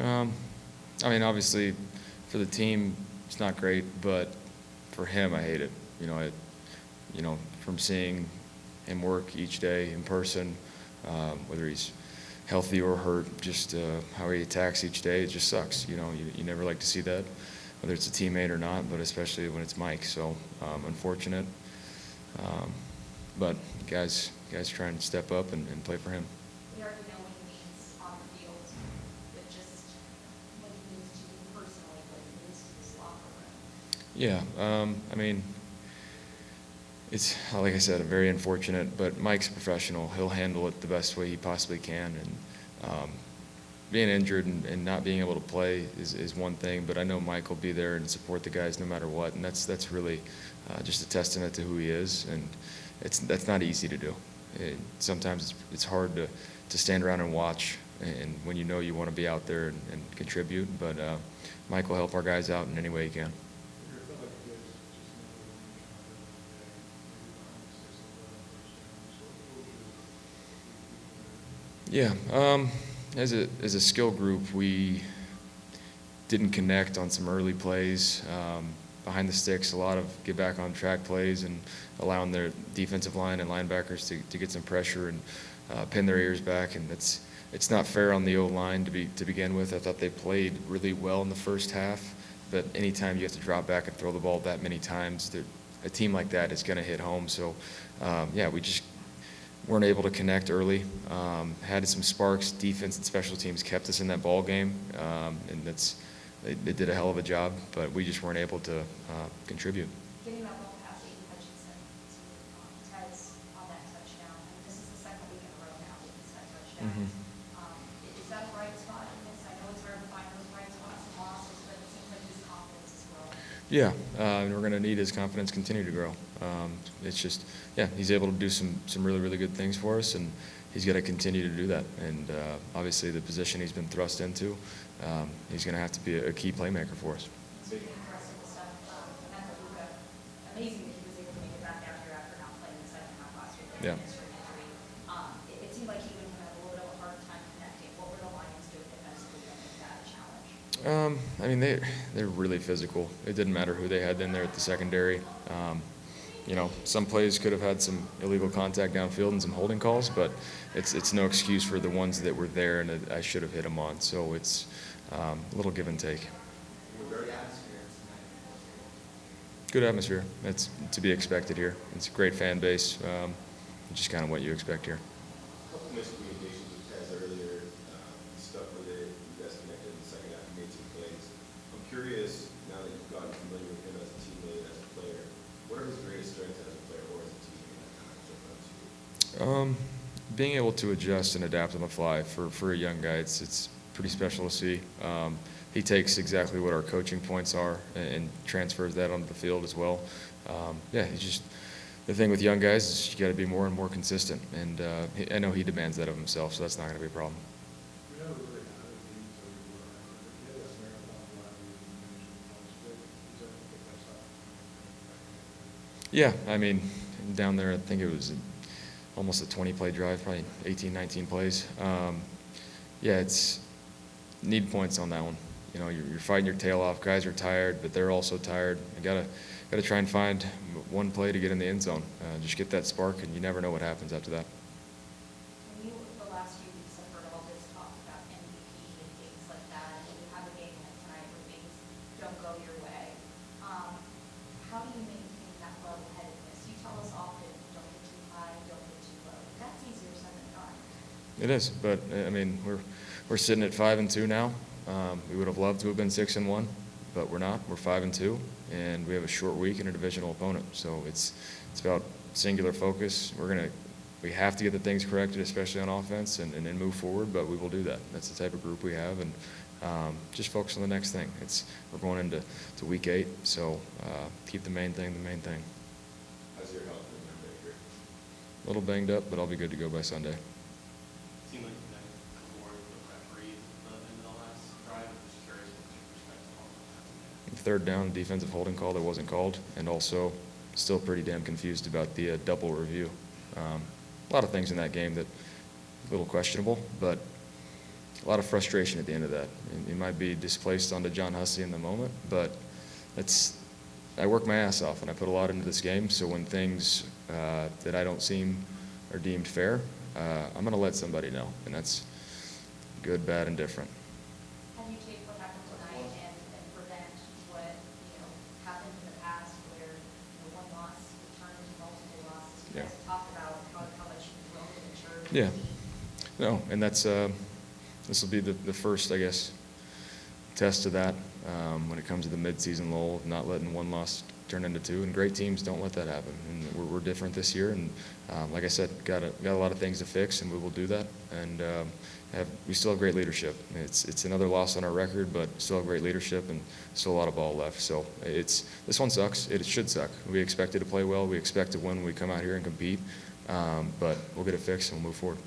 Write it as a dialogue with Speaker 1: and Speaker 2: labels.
Speaker 1: Um, I mean, obviously, for the team, it's not great, but for him, I hate it. From seeing him work each day in person, whether he's healthy or hurt, just how he attacks each day, it just sucks. You never like to see that, whether it's a teammate or not, but especially when it's Mike. So unfortunate, um, but guys trying to step up and play for him.
Speaker 2: We already know what he means on the field, but just what he means to you personally, what he means to this locker room.
Speaker 1: Yeah, I mean, it's, like I said, very unfortunate, but Mike's a professional. He'll handle it the best way he possibly can. And being injured and not being able to play is one thing, but I know Mike will be there and support the guys no matter what, and that's really just a testament to who he is, and that's not easy to do. Sometimes it's hard to stand around and watch, and when you know you want to be out there and contribute, but Mike will help our guys out in any way he can. Yeah, as a skill group, we didn't connect on some early plays behind the sticks. A lot of get back on track plays and allowing their defensive line and linebackers to get some pressure and pin their ears back. And it's not fair on the O-line to begin with. I thought they played really well in the first half, but anytime you have to drop back and throw the ball that many times, a team like that is going to hit home. So yeah, we just weren't able to connect early. Had some sparks. Defense and special teams kept us in that ball game, and they did a hell of a job. But we just weren't able to contribute.
Speaker 2: Getting that ball past Aiden Hutchinson to Ted's on that touchdown. I mean, this is the second week in a row now with his touchdowns. Is that a bright spot in this? I know it's hard to find those bright spots and losses, but it seems like his confidence is growing.
Speaker 1: Yeah, and we're going to need his confidence continue to grow. It's just, yeah, he's able to do some really, really good things for us, and he's got to continue to do that. And obviously the position he's been thrust into, he's going to have to be a key playmaker for us.
Speaker 2: Speaking of the rest of the stuff, Tampa, amazing that he was able to make it back out here after not playing the second half last week.
Speaker 1: Yeah.
Speaker 2: Injury. It seemed like he would have a little bit of a hard time connecting. What were the Lions doing defensively to make that a challenge?
Speaker 1: I mean, they're really physical. It didn't matter who they had in there at the secondary. Some plays could have had some illegal contact downfield and some holding calls, but it's no excuse for the ones that were there and that I should have hit them on. So it's a little give and take. Good atmosphere. It's to be expected here. It's a great fan base. Just kind of what you expect here.
Speaker 3: A couple miscommunications with Taz earlier. You stuck with it. You guys connected in the second half. You made some plays. I'm curious, now that you've gotten familiar with him as a teammate, as a player, what are his greatest strengths as a player or as a teammate that kind of jump out to you?
Speaker 1: Being able to adjust and adapt on the fly for a young guy, it's pretty special to see. He takes exactly what our coaching points are and transfers that onto the field as well. Yeah, he's just the thing with young guys is you got to be more and more consistent, and I know he demands that of himself, so that's not going to be a problem. Yeah, I mean, down there, I think it was almost a 20-play drive, probably 18, 19 plays. Yeah, it's need points on that one. You're fighting your tail off. Guys are tired, but they're also tired. You gotta try and find one play to get in the end zone. Just get that spark, and you never know what happens after that.
Speaker 2: When you, the last few weeks, have heard all this talk about MVP and things like that, and you have a game like tonight where things don't go your way, how do you maintain that level-headedness? You tell us often, don't get too high, don't get too low. That's easier said than done.
Speaker 1: It is, but I mean, we're sitting at 5-2 now. We would have loved to have been 6-1, but we're not. We're 5-2, and we have a short week and a divisional opponent. So it's about singular focus. We have to get the things corrected, especially on offense, and then move forward. But we will do that. That's the type of group we have, and just focus on the next thing. We're going into week 8, so keep the main thing the main thing.
Speaker 3: How's your health been back here?
Speaker 1: A little banged up, but I'll be good to go by Sunday.
Speaker 4: Seemed like you got more of the referee in the last drive. I'm just curious what your perspective on that.
Speaker 1: Third down, defensive holding call that wasn't called, and also still pretty damn confused about the double review. A lot of things in that game that a little questionable, but a lot of frustration at the end of that. And you might be displaced onto John Hussey in the moment, but I work my ass off and I put a lot into this game. So when things that I don't seem are deemed fair, I'm going to let somebody know, and that's good, bad, and different.
Speaker 2: How do you take what happened tonight and prevent what, happened in the past where one loss turned into multiple losses? You
Speaker 1: Yeah.
Speaker 2: guys have talked about how much you've grown and matured.
Speaker 1: Yeah. No, and that's this will be the first, I guess, test of that when it comes to the midseason lull, not letting one loss turn into two. And great teams don't let that happen. And we're different this year. And like I said, got a lot of things to fix, and we will do that. And we still have great leadership. It's another loss on our record, but still have great leadership and still a lot of ball left. So this one sucks. It should suck. We expected to play well. We expect to win when we come out here and compete. But we'll get it fixed and we'll move forward.